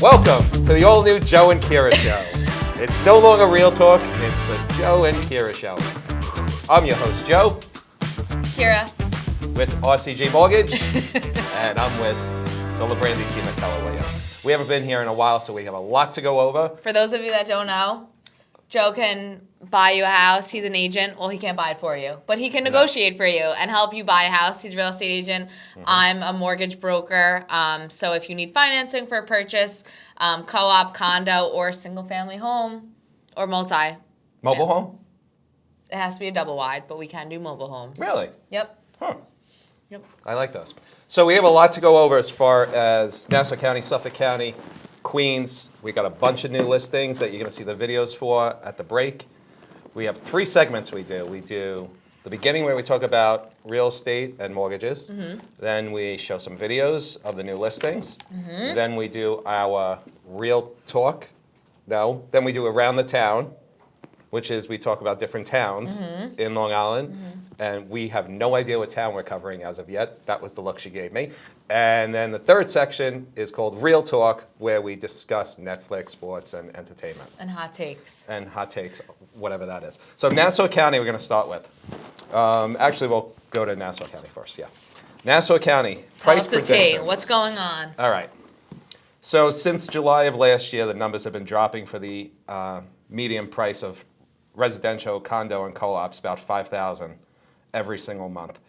Welcome to the all-new Joe and Keara Show. It's no longer Real Talk, it's the Joe and Keara Show. I'm your host, Joe. Keara. With RCG Mortgage. And I'm with the LeBrandy team at Keller Williams. We haven't been here in a while, so we have a lot to go over. For those of you that don't know, Joe can buy you a house. He's an agent. Well, he can't buy it for you, but he can negotiate for you and help you buy a house. He's a real estate agent. I'm a mortgage broker. So if you need financing for a purchase, co-op, condo, or single-family home, or multi. Mobile home? It has to be a double wide, but we can do mobile homes. Really? Yep. Huh. Yep. I like those. So we have a lot to go over as far as Nassau County, Suffolk County, Queens. We got a bunch of new listings that you're going to see the videos for at the break. We have 3 segments we do. We do the beginning where we talk about real estate and mortgages. Then we show some videos of the new listings. Then we do our real talk. No. Then we do around the town, which is we talk about different towns in Long Island. And we have no idea what town we're covering as of yet. That was the look she gave me. And then the third section is called Real Talk, where we discuss Netflix, sports, and entertainment. And hot takes. And hot takes, whatever that is. So Nassau County we're going to start with. Actually, we'll go to Nassau County first, yeah. Nassau County, price Tell us the tea. predictions. What's going on? All right. So since July of last year, the numbers have been dropping for the median price of residential, condo, and co-ops, about $5,000 every single month.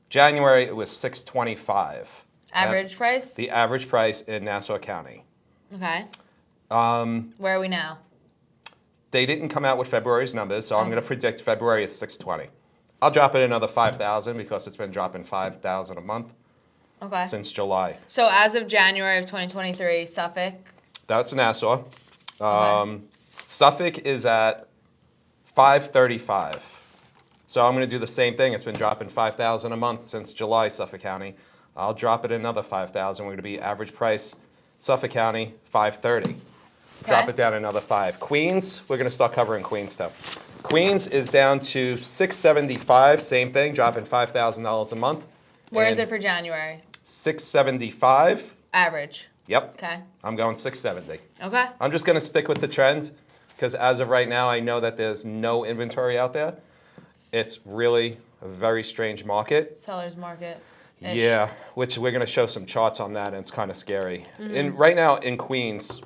January, it was $625. Average price? The average price in Nassau County. Okay. Where are we now? They didn't come out with February's numbers, so I'm going to predict February at $620. I'll drop it another $5,000 because it's been dropping $5,000 a month since July. So as of January of 2023, Suffolk? That's Nassau. Suffolk is at $535. So I'm going to do the same thing. It's been dropping $5,000 a month since July, Suffolk County. I'll drop it another $5,000. We're going to be average price, Suffolk County, $530. Drop it down another $5. Queens, we're going to start covering Queens stuff. Queens is down to $675, same thing, dropping $5,000 a month. Where is it for January? $675. Average. Yep. Okay. I'm going $670. Okay. I'm just going to stick with the trend because as of right now, I know that there's no inventory out there. It's really a very strange market. Seller's market. Yeah, which we're going to show some charts on that, and it's kind of scary. Right now in Queens,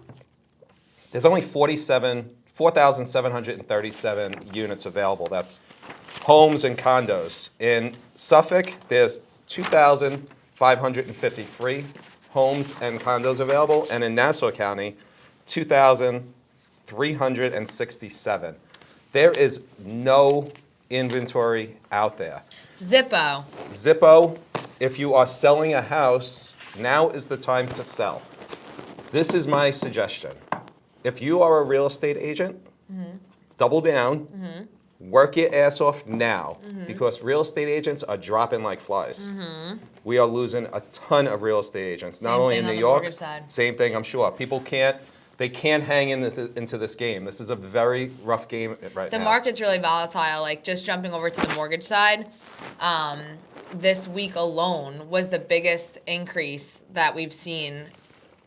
there's only 4,737 units available. That's homes and condos. In Suffolk, there's 2,553 homes and condos available, and in Nassau County, 2,367. There is no inventory out there. Zippo, if you are selling a house, now is the time to sell. This is my suggestion. If you are a real estate agent, double down, work your ass off now, because real estate agents are dropping like flies. We are losing a ton of real estate agents, not only in New York, same thing, I'm sure. People can't hang into this game. This is a very rough game right now. The market's really volatile. Like, just jumping over to the mortgage side, this week alone was the biggest increase that we've seen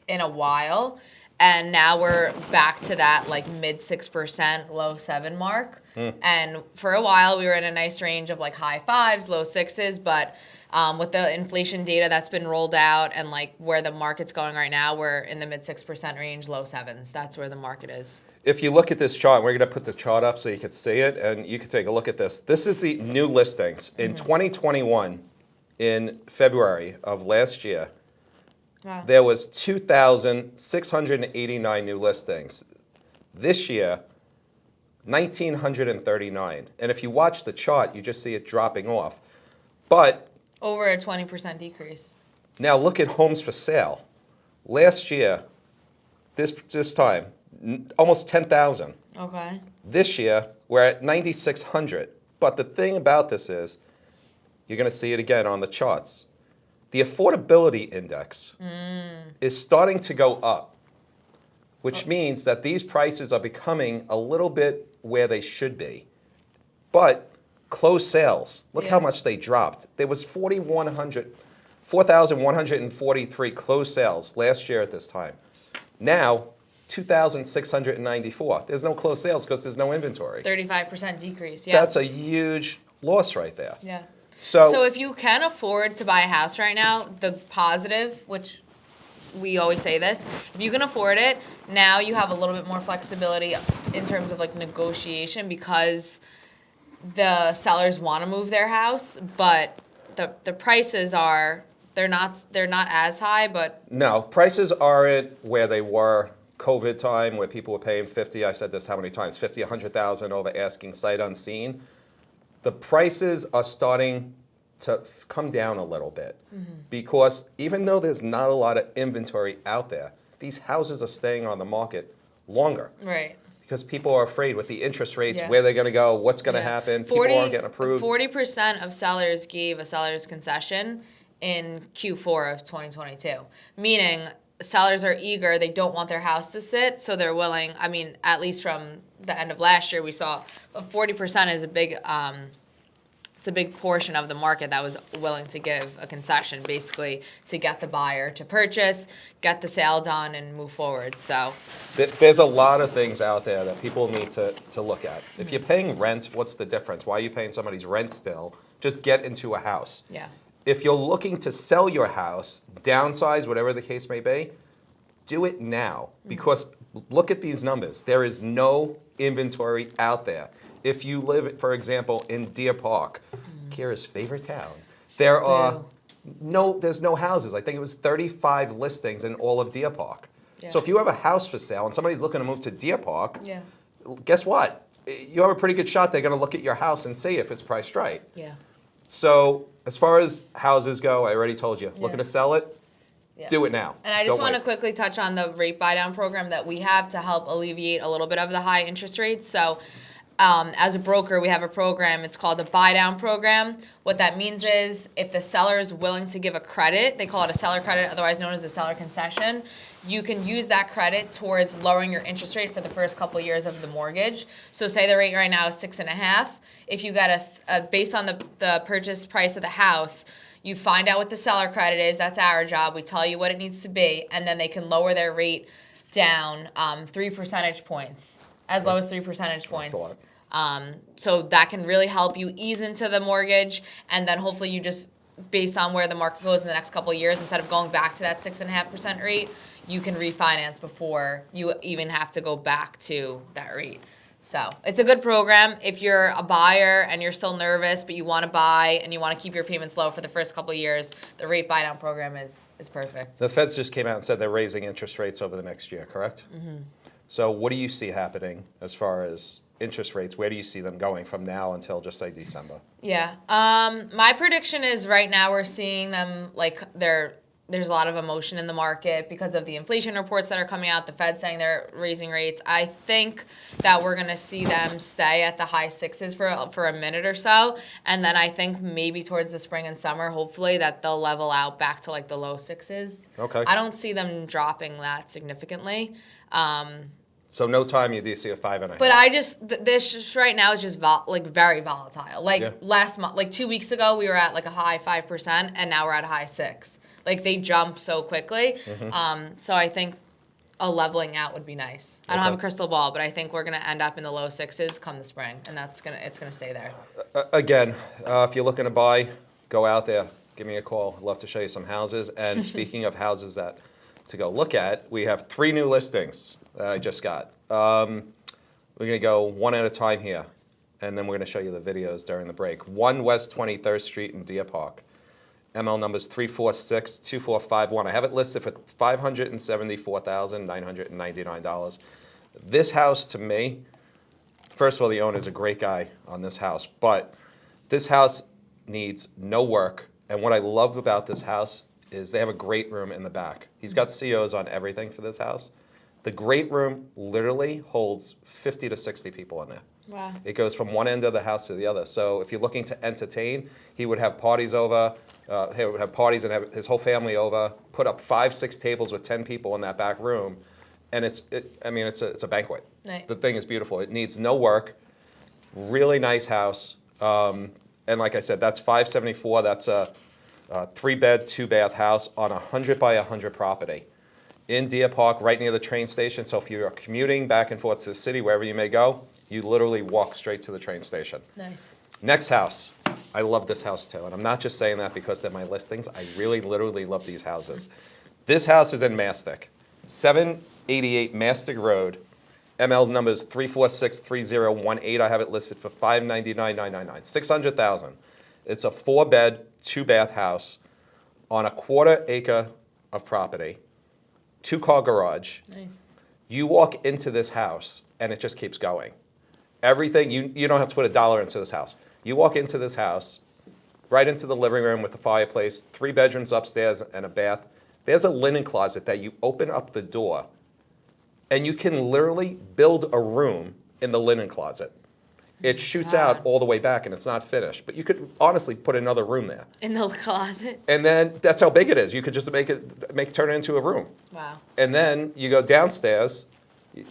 in a while. And now we're back to that like mid 6%, low 7 mark. And for a while we were in a nice range of like high 5s, low 6s, but with the inflation data that's been rolled out and like where the market's going right now, we're in the mid 6% range, low 7s. That's where the market is. If you look at this chart, we're going to put the chart up so you can see it, and you can take a look at this. This is the new listings. In 2021, in February of last year, there was 2,689 new listings. This year, 1,939. And if you watch the chart, you just see it dropping off. But over a 20% decrease. Now look at homes for sale. Last year, this time, almost 10,000. Okay. This year, we're at 9,600. But the thing about this is, you're going to see it again on the charts. The affordability index is starting to go up, which means that these prices are becoming a little bit where they should be. But closed sales, look how much they dropped. There was 4,143 closed sales last year at this time. Now, 2,694. There's no closed sales because there's no inventory. 35% decrease, yeah. That's a huge loss right there. Yeah. So, So if you can afford to buy a house right now, the positive, which we always say this, if you can afford it, now you have a little bit more flexibility in terms of like negotiation because the sellers want to move their house, but the prices are they're not as high, but no, prices aren't where they were COVID time where people were paying 50. I said this how many times? 50, 100,000 over asking sight unseen. The prices are starting to come down a little bit because even though there's not a lot of inventory out there, these houses are staying on the market longer. right. Because people are afraid with the interest rates, Yeah. where they're going to go, what's going to Yeah. happen. People aren't getting approved. 40% of sellers gave a seller's concession in Q4 of 2022, meaning sellers are eager. They don't want their house to sit, so they're willing. I mean, at least from the end of last year, we saw 40% is a big. It's a big portion of the market that was willing to give a concession, basically, to get the buyer to purchase, get the sale done, and move forward. So There's a lot of things out there that people need to look at. If you're paying rent, what's the difference? Why are you paying somebody's rent still? Just get into a house. yeah, If you're looking to sell your house, downsize, whatever the case may be, do it now. Because look at these numbers. There is no inventory out there. If you live, for example, in Deer Park, Keara's favorite town, there's no houses. I think it was 35 listings in all of Deer Park. Yeah. So if you have a house for sale and somebody's looking to move to Deer Park, yeah, guess what? You have a pretty good shot they're going to look at your house and see if it's priced right. yeah. So as far as houses go, I already told you, looking Yeah. to sell it, Yeah. do it now. And I just Don't want to wait. quickly touch on the rate buy down program that we have to help alleviate a little bit of the high interest rates. So as a broker, we have a program. It's called a buy down program. What that means is if the seller is willing to give a credit, they call it a seller credit, otherwise known as a seller concession, you can use that credit towards lowering your interest rate for the first couple of years of the mortgage. So say the rate right now is 6.5. If you got based on the purchase price of the house, you find out what the seller credit is. That's our job. We tell you what it needs to be, and then they can lower their rate down 3 percentage points, as low as 3 percentage points. That's a lot. So that can really help you ease into the mortgage, and then hopefully you just, based on where the market goes in the next couple of years, instead of going back to that 6.5% rate, you can refinance before you even have to go back to that rate. So it's a good program. If you're a buyer and you're still nervous, but you want to buy and you want to keep your payments low for the first couple of years, the rate buy down program is perfect. The Feds just came out and said they're raising interest rates over the next year, correct? So what do you see happening as far as interest rates? Where do you see them going from now until just say December? Yeah. My prediction is right now we're seeing them like there's a lot of emotion in the market because of the inflation reports that are coming out, the Fed saying they're raising rates. I think that we're going to see them stay at the high sixes for a minute or so. And then I think maybe towards the spring and summer, hopefully, that they'll level out back to like the low sixes. Okay. I don't see them dropping that significantly. So no time you do see a 5.5. But I just this just right now is just very volatile. Like Yeah. last month, like 2 weeks ago, we were at like a high 5%, and now we're at a high 6. Like they jump so quickly. So I think a leveling out would be nice. I don't have a crystal ball, but I think we're gonna end up in the low sixes come the spring, and it's gonna stay there. Again, if you're looking to buy, go out there, give me a call. I'd love to show you some houses. And speaking of houses that to go look at, we have 3 new listings that I just got. We're gonna go one at a time here, and then we're gonna show you the videos during the break. 1 West 23rd Street in Deer Park. ML number's 346-2451. I have it listed for $574,999. This house, to me, first of all, the owner's a great guy on this house, but this house needs no work. And what I love about this house is they have a great room in the back. He's got COs on everything for this house. The great room literally holds 50 to 60 people in there. Wow. It goes from one end of the house to the other. So if you're looking to entertain, he would have parties over. He would have parties and have his whole family over. Put up 5-6 tables with 10 people in that back room, and it's a banquet. Right. The thing is beautiful. It needs no work. Really nice house. And like I said, that's 574. That's a 3-bed, 2-bath house on a 100 by 100 property. in Deer Park, right near the train station. So if you're commuting back and forth to the city, wherever you may go, you literally walk straight to the train station. Nice. Next house. I love this house too. And I'm not just saying that because they're my listings. I really literally love these houses. This house is in Mastic. 788 Mastic Road. ML number is 3463018. I have it listed for $599,999. $600,000. It's a 4-bed, 2-bath house on a 1/4 acre of property. 2-car garage. Nice. You walk into this house and it just keeps going. Everything, you don't have to put $1 into this house. You walk into this house, right into the living room with the fireplace, 3 bedrooms upstairs and a bath. There's a linen closet that you open up the door and you can literally build a room in the linen closet. It shoots out all the way back and it's not finished, but you could honestly put another room there. In the closet? And then that's how big it is. You could just turn it into a room. Wow. And then you go downstairs,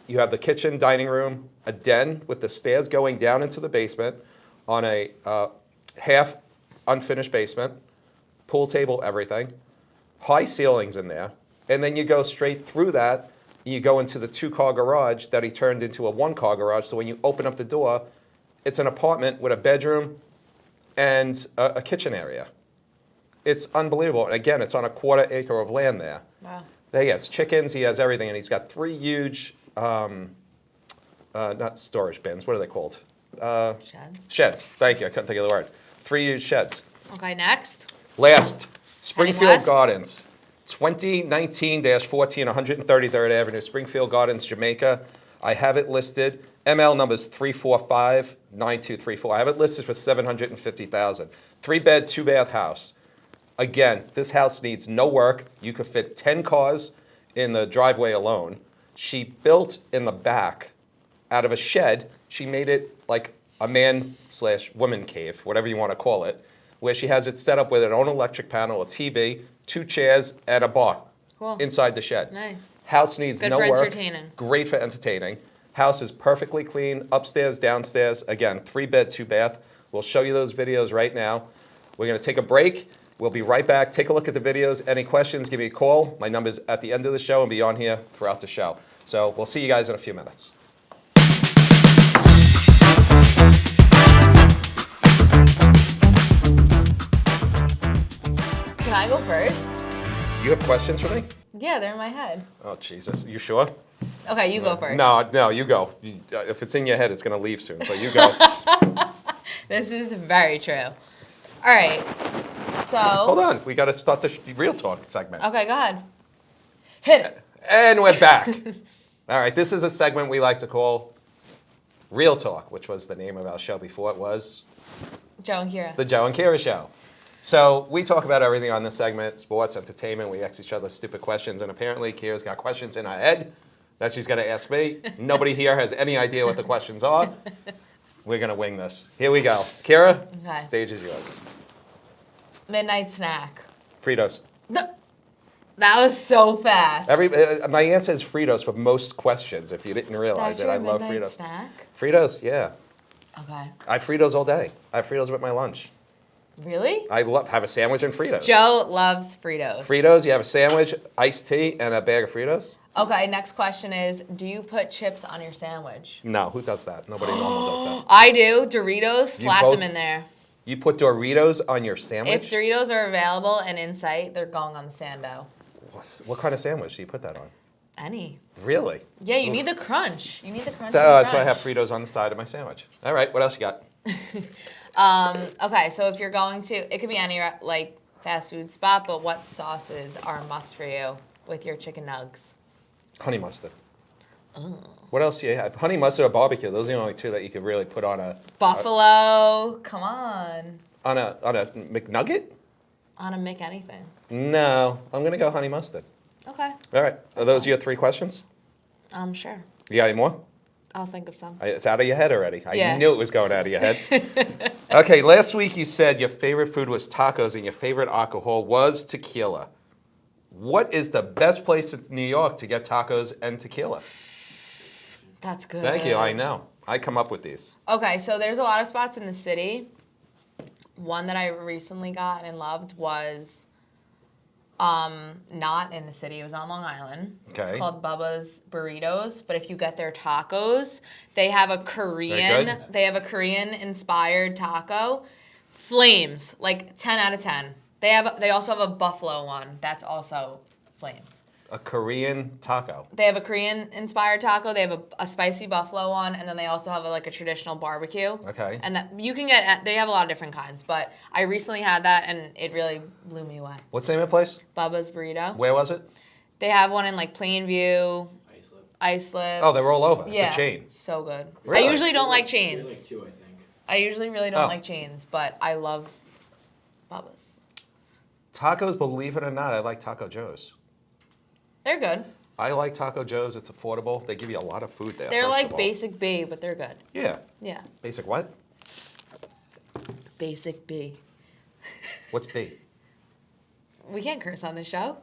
you have the kitchen, dining room, a den with the stairs going down into the basement on a half unfinished basement, pool table, everything, high ceilings in there. And then you go straight through that, and you go into the 2-car garage that he turned into a 1-car garage. So when you open up the door, it's an apartment with a bedroom and a kitchen area. It's unbelievable. And again, it's on a 1/4 acre of land there. Wow. He has chickens, he has everything, and he's got 3 huge, not storage bins, what are they called? Sheds. Sheds, thank you, I couldn't think of the word. 3 huge sheds. Okay, next. Last, Springfield west? Gardens, 2019-14, 133rd Avenue, Springfield Gardens, Jamaica. I have it listed. ML number is 3459234. I have it listed for $750,000. 3-bed, 2-bath house. Again, this house needs no work. You could fit 10 cars in the driveway alone. She built in the back out of a shed. She made it like a man/woman cave, whatever you want to call it, where she has it set up with an own electric panel, a TV, 2 chairs, and a bar inside the shed. Nice. House needs Good no for work. entertaining. Great for entertaining. House is perfectly clean, upstairs, downstairs. Again, 3-bed, 2-bath. We'll show you those videos right now. We're going to take a break. We'll be right back. Take a look at the videos. Any questions, give me a call. My number's at the end of the show and be on here throughout the show. So we'll see you guys in a few minutes. Can I go first? You have questions for me? Yeah, they're in my head. Oh, Jesus. You sure? Okay, you go first. No, you go. If it's in your head, it's going to leave soon. So you go. This is very true. All right. So. Hold on. We got to start the real talk segment. Okay, go ahead. Hit it. And we're back. All right. This is a segment we like to call Real Talk, which was the name of our show before it was Joe and Keara. The Joe and Keara Show. So we talk about everything on this segment, sports, entertainment. We ask each other stupid questions. And apparently, Keara's got questions in her head that she's going to ask me. Nobody here has any idea what the questions are. We're going to wing this. Here we go. Keara, Okay. Stage is yours. Midnight snack. Fritos. That was so fast. My answer is Fritos for most questions, if you didn't realize That's it. I your love midnight Fritos. snack? Fritos, yeah. Okay. I have Fritos all day. I have Fritos with my lunch. Really? I have a sandwich and Fritos. Joe loves Fritos. Fritos, you have a sandwich, iced tea, and a bag of Fritos? Okay, next question is, do you put chips on your sandwich? No, who does that? Nobody normal does that. I do. Doritos, slap both- them in there. You put Doritos on your sandwich? If Doritos are available and in sight, they're going on the sando. What kind of sandwich do you put that on? Any. Really? Yeah, you need the crunch. You need the crunch. That's why I have Fritos on the side of my sandwich. All right, what else you got? Okay, so if you're going to, it could be any like fast food spot, but what sauces are a must for you with your chicken nugs? Honey mustard. Oh. What else do you have? Honey mustard or barbecue. Those are the only two that you could really put on a Buffalo, come on. on a McNugget? On a Mick anything. No, I'm gonna go honey mustard. Okay, All right. Are those your 3 questions? sure. You got any more? I'll think of some. It's out of your head already. I Yeah. knew it was going out of your head. Okay, last week you said your favorite food was tacos and your favorite alcohol was tequila. What is the best place in New York to get tacos and tequila? That's good. Thank you. I know. I come up with these. Okay, so there's a lot of spots in the city. One that I recently got and loved was Not in the city. It was on Long Island. Okay. It's called Bubba's Burritos. But if you get their tacos, they have a Very Korean. good. They have a Korean-inspired taco. Flames, like 10 out of 10. They also have a buffalo one. That's also flames. A Korean taco. They have a Korean-inspired taco. They have a spicy buffalo one, and then they also have a traditional barbecue. Okay. And that you can get. They have a lot of different kinds, but I recently had that, and it really blew me away. What's the name of the place? Bubba's Burrito. Where was it? They have one in Plainview, Islip. Oh, they're all over. Yeah, It's a chain. so good. Really? I usually don't like They're chains. like 2, I think. I usually really don't Oh. like chains, but I love Bubba's. Tacos, believe it or not, I like Taco Joe's. They're good. I like Taco Joe's. It's affordable. They give you a lot of food there. They're first like of all. Basic B, but they're good. Yeah. Yeah. Basic what? Basic B. What's B? We can't curse on this show.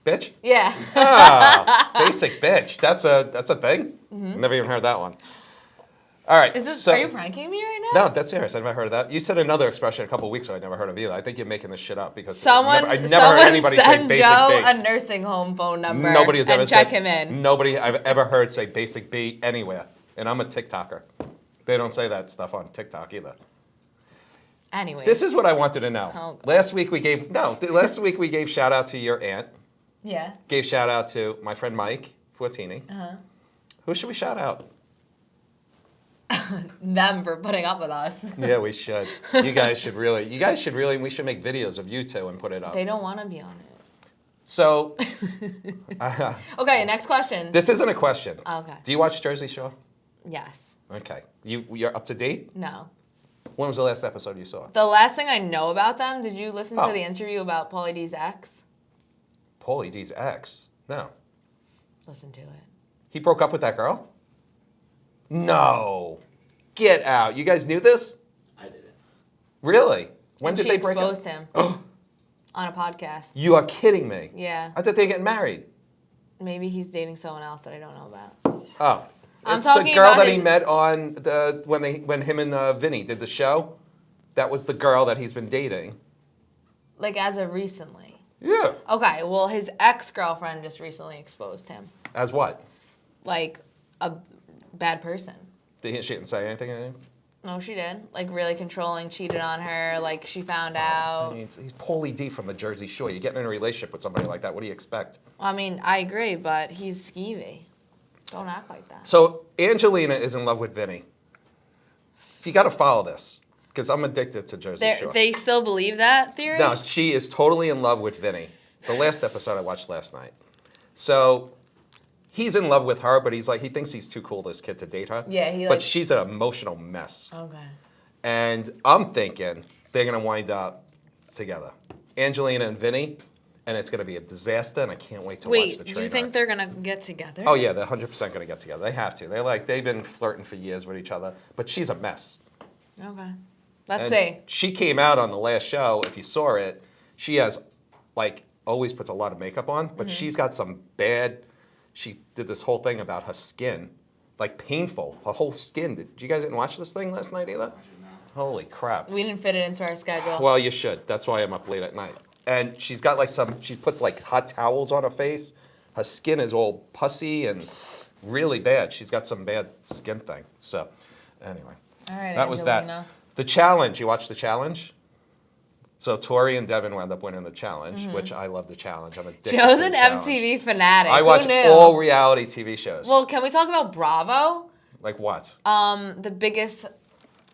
Bitch? Yeah. Ah, basic bitch. That's a thing? Never even heard that one. All right. Is this? so- Are you pranking me right now? No, that's serious. I've never heard of that. You said another expression a couple weeks ago I never heard of either. I think you're making this shit up because Someone I never heard anybody say send basic Joe B. a nursing home phone number Nobody has ever and check said, him in. Nobody I've ever heard say basic B anywhere. And I'm a TikToker. They don't say that stuff on TikTok either. Anyways. This is what I wanted to know. Oh, God. Last week we gave shout out to your aunt. Yeah. Gave shout out to my friend Mike Fortini. Uh-huh. Who should we shout out? Them for putting up with us. Yeah, we should. You guys should really, we should make videos of you two and put it up. They don't want to be on it. So, Okay, next question. this isn't a question. Okay. Do you watch Jersey Shore? Yes. Okay. You're up to date? No. When was the last episode you saw? The last thing I know about them, did you listen Oh. to the interview about Pauly D's ex? Pauly D's ex? No. Listen to it. He broke up with that girl? No. Get out. You guys knew this? I didn't. Really? When And did she they break up? exposed him on a podcast. You are kidding me. Yeah. I thought they were getting married. Maybe he's dating someone else that I don't know about. Oh. I'm It's talking the girl about that he his- met on when him and Vinny did the show. That was the girl that he's been dating. Like as of recently. Yeah. Okay, well his ex-girlfriend just recently exposed him. As what? Like a bad person. She didn't say anything? No, she did. Like really controlling, cheated on her, like she found I out. mean, he's Pauly D from the Jersey Shore. You're getting in a relationship with somebody like that. What do you expect? I mean, I agree, but he's skeevy. Don't act like that. So Angelina is in love with Vinny. You got to follow this because I'm addicted to Jersey Shore. They still believe that theory? No, she is totally in love with Vinny. The last episode I watched last night. So he's in love with her, but he thinks he's too cool, this kid, to date her. Yeah, But she's an emotional mess. Okay. And I'm thinking they're going to wind up together. Angelina and Vinny, and it's going to be a disaster, and I can't wait to watch the Wait, train you think wreck. they're gonna get together? Oh, yeah, they're 100% going to get together. They have to. They've been flirting for years with each other, but she's a mess. Okay. Let's And see. she came out on the last show, if you saw it, she has, always puts a lot of makeup on, but she's got some bad, she did this whole thing about her skin, painful, her whole skin. You guys didn't watch this thing last night either? Holy crap. We didn't fit it into our schedule. Well, you should. That's why I'm up late at night. And she's got she puts hot towels on her face. Her skin is all pussy and really bad. She's got some bad skin thing. So, anyway. All right, That was Angelina. that. The challenge. You watched the challenge? So Tori and Devin wound up winning the challenge, which I love the challenge. I'm addicted Joe's to an the challenge. MTV fanatic. I Who watch knew? all reality TV shows. Well, can we talk about Bravo? Like what? The biggest.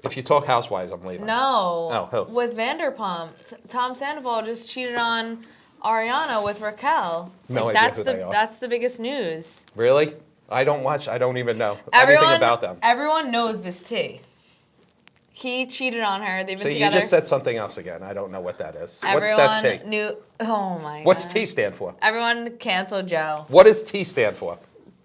If you talk Housewives, I'm leaving. No. Oh, who? With Vanderpump, Tom Sandoval just cheated on Ariana with Raquel. No Like, idea that's who the they are. that's the biggest news. Really? I don't watch. I don't even know anything about them. Everyone knows this tea. He cheated on her. They've been So you together. just said something else again. I don't know what that is. Everyone What's that T? knew. Oh my What's God. T stand for? Everyone canceled Joe. What does T stand for?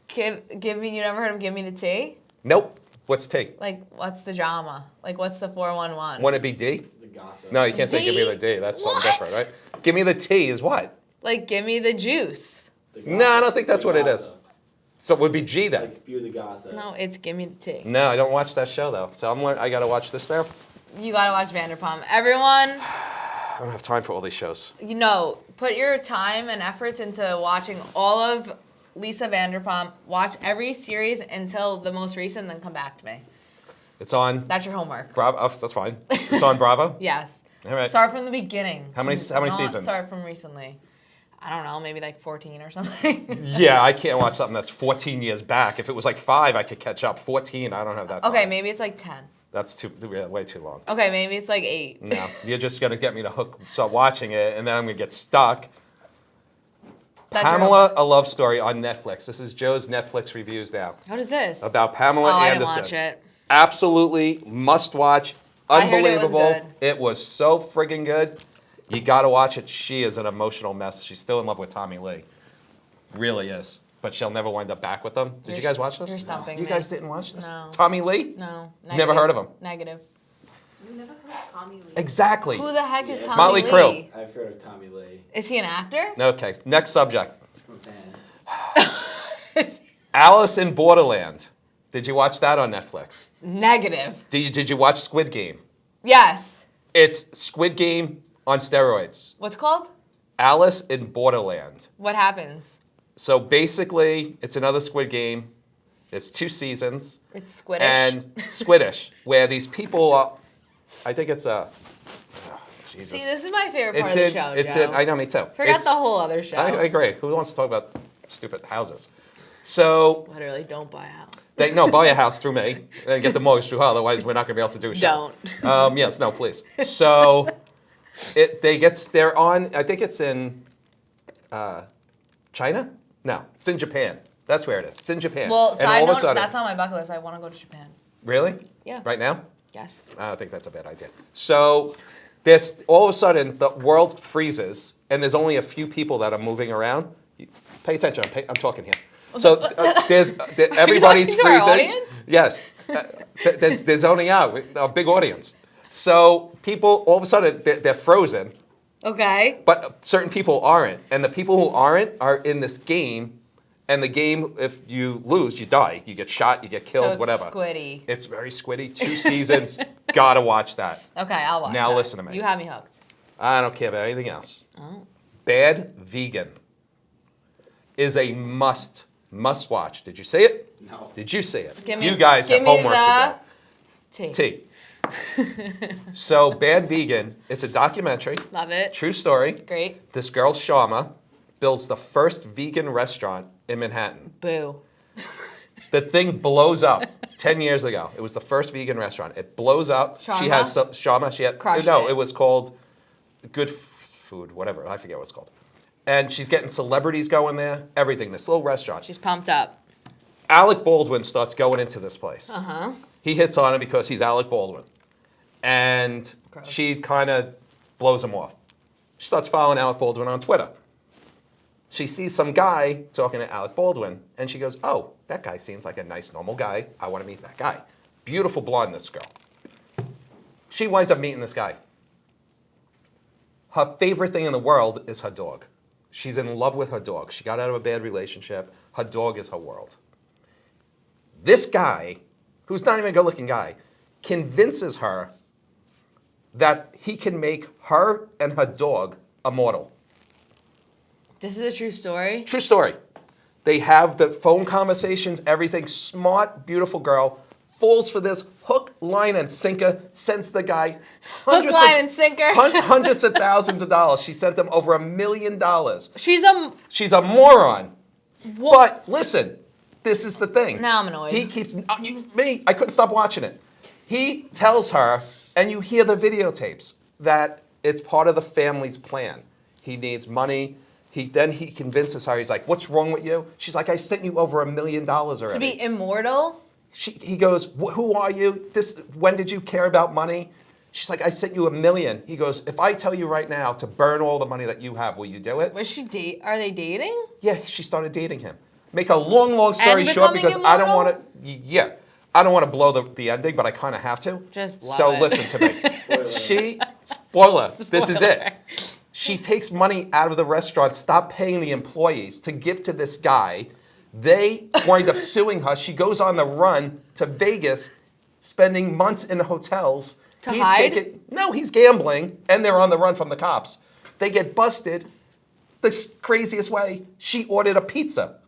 Give me. You never heard of Give Me the Tea? Nope. What's T? Like, what's the drama? Like, what's the 411? Want it be D? The gossip. No, you can't say give me D? the D. That's something What? different, right? Give me the T is what? Like, give me the juice. The No, I gossip. don't think that's The what it is. gossip. So it would be G then. Like spew the gossip. No, it's give me the tea. No, I don't watch that show though. So I got to watch this there. You gotta watch Vanderpump. Everyone, I don't have time for all these shows. you know, put your time and efforts into watching all of Lisa Vanderpump. Watch every series until the most recent, then come back to me. It's on That's your homework. Bravo. Oh, that's fine. It's on Bravo? Yes. All right. Start from the beginning. How many seasons? Start from recently. I don't know, maybe like 14 or something. Yeah, I can't watch something that's 14 years back. If it was like 5, I could catch up. 14, I don't have that time. Okay, maybe it's like 10. That's way too long. Okay, maybe it's like 8. No, you're just going to get me to start watching it, and then I'm going to get stuck. Pamela A Love Story on Netflix. This is Joe's Netflix reviews now. What is this? About Pamela I Anderson. didn't watch it. Absolutely must watch. Unbelievable. I heard it was good. It was so friggin' good. You got to watch it. She is an emotional mess. She's still in love with Tommy Lee. Really is. But she'll never wind up back with them. Did you guys watch this? You're stumping You me. guys didn't watch this? No. Tommy Lee? No. Never heard of him? Negative. You never heard of Tommy Lee? Exactly. Who the heck is Tommy Motley Lee? Crue. I've heard of Tommy Lee. Is he an actor? Okay, next subject. Man. Alice in Boarderland. Did you watch that on Netflix? Negative. Did you watch Squid Game? Yes. It's Squid Game on steroids. What's it called? Alice in Boarderland. What happens? So basically, it's another Squid Game. It's 2 seasons. It's squidish. And squidish, where these people are, I think it's a, oh, Jesus. See, this is my favorite part of the show, It's Joe. in, I know, me too. Forget the whole other show. I agree. Who wants to talk about stupid houses? So, Literally, don't buy a house. buy a house through me and get the mortgage through her, otherwise we're not going to be able to do a show. Don't. Yes, no, please. So, they're on, I think it's in China? No, it's in Japan. That's where it is. It's in Japan. Well, And side all of a note, sudden- that's on my bucket list. I want to go to Japan. Really? Yeah. Right now? Yes. I don't think that's a bad idea. So there's all of a sudden the world freezes and there's only a few people that are moving around. Pay attention. I'm talking here. So everybody's talking to our freezing. audience? Yes. They're zoning out. A big audience. So people all of a sudden they're frozen, Okay. but certain people aren't, and the people who aren't are in this game. And the game, if you lose, you die. You get shot, you get killed, So it's whatever. squiddy. It's very squiddy. 2 seasons. Gotta watch that. Okay, I'll watch Now that. listen to me. You have me hooked. I don't care about anything else. Oh. Bad Vegan is a must watch. Did you see it? No. Did you see it? Give me- You guys give have me homework the to Tea. do. Tea. So Bad Vegan, it's a documentary. Love it. True story. Great. This girl, Shama, builds the first vegan restaurant in Manhattan. Boo. The thing blows up 10 years ago. It was the first vegan restaurant. It blows up. She Sharma? has some, Shama. She had Crushed no. it. It was called Good Food, whatever. I forget what it's called. And she's getting celebrities going there. Everything. This little restaurant. She's pumped up. Alec Baldwin starts going into this place. Uh-huh. He hits on her because he's Alec Baldwin, and Gross. she kind of blows him off. She starts following Alec Baldwin on Twitter. She sees some guy talking to Alec Baldwin, and she goes, oh, that guy seems like a nice, normal guy. I want to meet that guy. Beautiful blonde, this girl. She winds up meeting this guy. Her favorite thing in the world is her dog. She's in love with her dog. She got out of a bad relationship. Her dog is her world. This guy, who's not even a good-looking guy, convinces her that he can make her and her dog immortal. This is a true story. True story. They have the phone conversations, everything. Smart, beautiful girl. Falls for this hook, line, and sinker. Sends the guy Hook, line, and sinker. hundreds of thousands of dollars. She sent him over $1 million. She's a... She's a moron. What? But listen, this is the thing. Now I'm annoyed. He keeps I couldn't stop watching it. He tells her, and you hear the videotapes, that it's part of the family's plan. He needs money. Then he convinces her. He's like, "What's wrong with you?" She's like, "I sent you over $1 million already." To be immortal? He goes, "Who are you? When did you care about money?" She's like, "I sent you $1 million." He goes, "If I tell you right now to burn all the money that you have, will you do it?" Are they dating? Yeah, she started dating him. Make a long story And short, becoming because I don't immortal? want to. Yeah, I don't want to blow the ending, but I kind of have to. Just blow so it. listen to me. Spoiler. This is it. She takes money out of the restaurant, stop paying the employees to give to this guy. They wind up suing her. She goes on the run to Vegas, spending months in hotels. To hide? No, he's gambling, and they're on the run from the cops. They get busted. the craziest way. She ordered a pizza.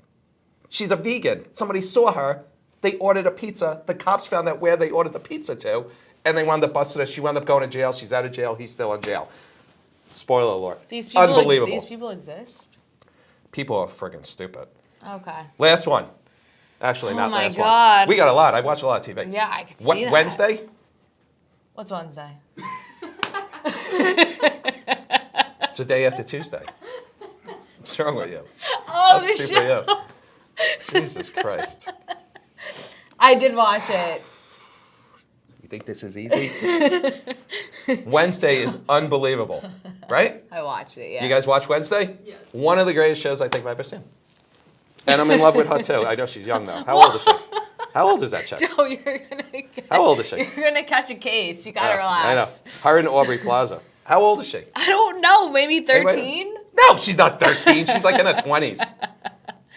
She's a vegan. Somebody saw her. They ordered a pizza. The cops found out where they ordered the pizza to, and they wound up busting her. She wound up going to jail. She's out of jail. He's still in jail. Spoiler alert. These people, Unbelievable. These people exist? People are friggin' stupid. Okay. Last one. Actually, not last one. Oh my God. We got a lot. I watch a lot of TV. Yeah, I can see that. Wednesday? What's Wednesday? It's the day after Tuesday. What's wrong with you? Oh, How the stupid are show. you? Jesus Christ. I did watch it. You think this is easy? Wednesday is unbelievable, right? I watched it, yeah. You guys watch Wednesday? Yes. One of the greatest shows I think I've ever seen. And I'm in love with her too. I know she's young though. How old is she? How old is that chick? Joe, you're gonna How old is she? You're gonna catch a case. You gotta relax. I know. Her and Aubrey Plaza. How old is she? I don't know. Maybe 13. No, she's not 13. She's like in her 20s.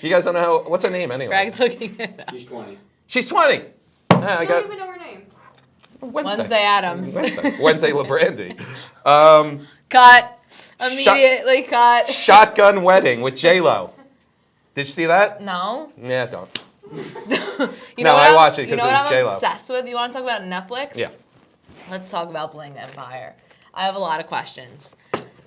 You guys don't know how, what's her name anyway? Greg's looking it up. She's 20. She's 20. Yeah, I I got don't even know her name. Wednesday Adams. Wednesday LaBrandy. Cut. Immediately cut. Shotgun Wedding with J-Lo. Did you see that? No. Yeah, don't. You No, know what I watched it 'cause You know it what was I'm J-Lo. obsessed with? You want to talk about Netflix? Yeah. Let's talk about Bling Empire. I have a lot of questions.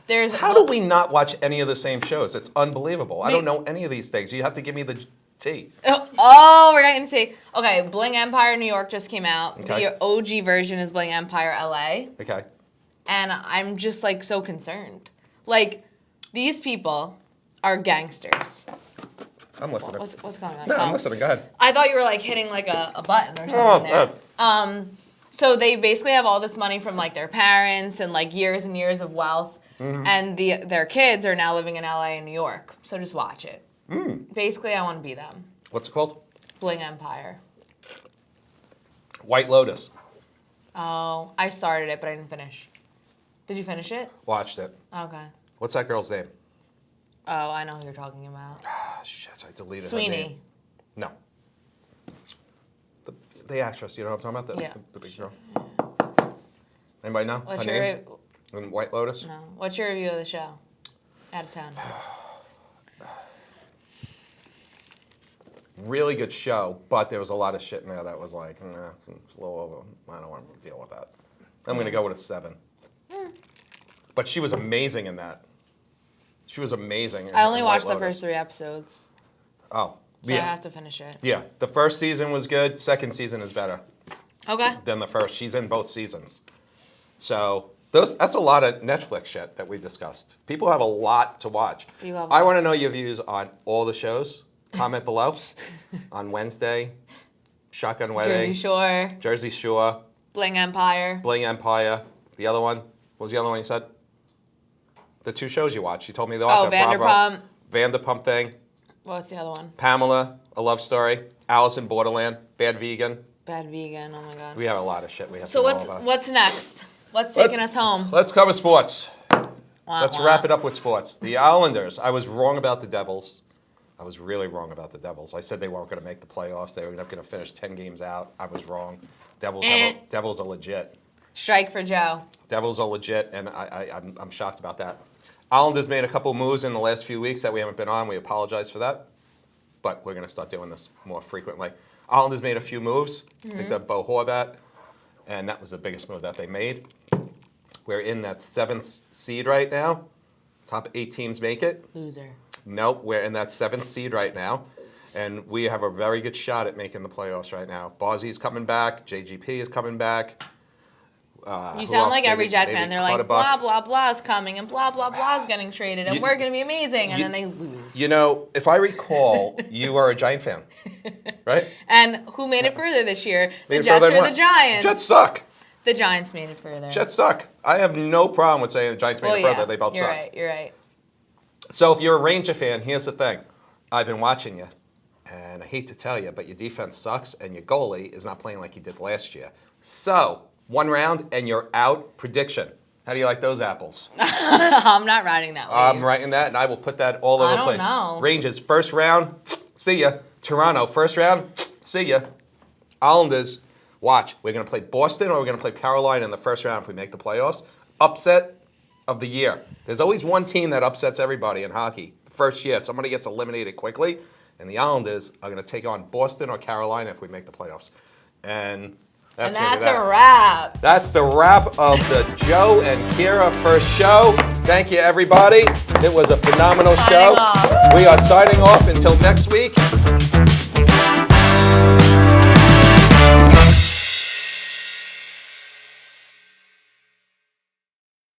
There's How do we not watch any of the same shows? It's unbelievable. I Me- don't know any of these things. You have to give me the tea. Oh, we're getting to see. Okay, Bling Empire New York just came out. Okay. The OG version is Bling Empire LA. Okay. And I'm just like so concerned. Like, these people are gangsters. I'm listening. What's going on? No, I'm Oh. listening. Go ahead. I thought you were like hitting like a button or Oh, something there. So they basically have all this money from like their parents and like years and years of wealth, Mm-hmm. and their kids are now living in LA and New York. So just watch it. Basically, I want to be them. What's it called? Bling Empire. White Lotus. Oh, I started it, but I didn't finish. Did you finish it? Watched it. Okay. What's that girl's name? Oh, I know who you're talking about. Ah, shit, I deleted her Sweeney. name. No. The actress, you know what I'm talking about? Yeah. The big girl. Anybody know What's her your name? In White Lotus? no? What's your review of the show? Out of 10. Really good show, but there was a lot of shit in there that was like, nah, it's a little over. I don't want to deal with that. I'm going to go with a 7. But she was amazing in that. She was amazing. I only in watched White the Lotus. first 3 episodes, Oh, so I yeah. have to finish it. Yeah, the first season was good. Second season is better Okay. than the first. She's in both seasons. So that's a lot of Netflix shit that we discussed. People have a lot to watch. You have a I lot. want to know your views on all the shows. Comment below. On Wednesday, Shotgun Wedding, Jersey Shore, Bling Empire. Empire. The other one, what was the other one you said? The 2 shows you watched. You told me the Oh, Vanderpump. Vanderpump thing. What's the other one? Pamela, A Love Story. Alice in Boarderland. Bad Vegan. Bad Vegan. Oh my God. We have a lot of shit we have So to know about. what's next? What's taking us home? Let's cover sports. Wah, Let's wah. wrap it up with sports. The Islanders. I was wrong about the Devils. I was really wrong about the Devils. I said they weren't going to make the playoffs. They were going to finish 10 games out. I was wrong. Devils are legit. Strike for Joe. Devils are legit, and I'm shocked about that. Islanders made a couple moves in the last few weeks that we haven't been on. We apologize for that, but we're going to start doing this more frequently. Islanders made a few moves. I think that Bo Horvat, and that was the biggest move that they made. We're in that 7th seed right now. Top 8 teams make it. Loser. Nope, we're in that 7th seed right now. And we have a very good shot at making the playoffs right now. Bozzy's coming back. JGP is coming back. You Who sound else? like every Maybe- Jet maybe fan. They're like, Clutterbuck. blah, blah, blah's coming, and blah, blah, blah's getting traded, and You- we're going to be amazing, and you- then they lose. You know, if I recall, you are a Giant fan, right? And who made it further this year? Made The it Jets further than or what? the Giants? Jets suck. The Giants made it further. Jets suck. I have no problem with saying the Giants made Well, it further. yeah, They both you're suck. right, you're right. So if you're a Ranger fan, here's the thing. I've been watching you, and I hate to tell you, but your defense sucks, and your goalie is not playing like he did last year. So, 1 round, and you're out. Prediction. How do you like those apples? I'm not riding that wave. I'm writing that, and I will put that all over I the don't place. know. Rangers, first round, see ya. Toronto, first round, see ya. Islanders, watch. We're going to play Boston, or we're going to play Carolina in the first round if we make the playoffs. Upset of the year. There's always one team that upsets everybody in hockey. First year, somebody gets eliminated quickly, and the Islanders are going to take on Boston or Carolina if we make the playoffs. And that's a wrap. That's the wrap of the Joe and Keara first show. Thank you, everybody. It was a phenomenal show. Signing off. We are signing off until next week.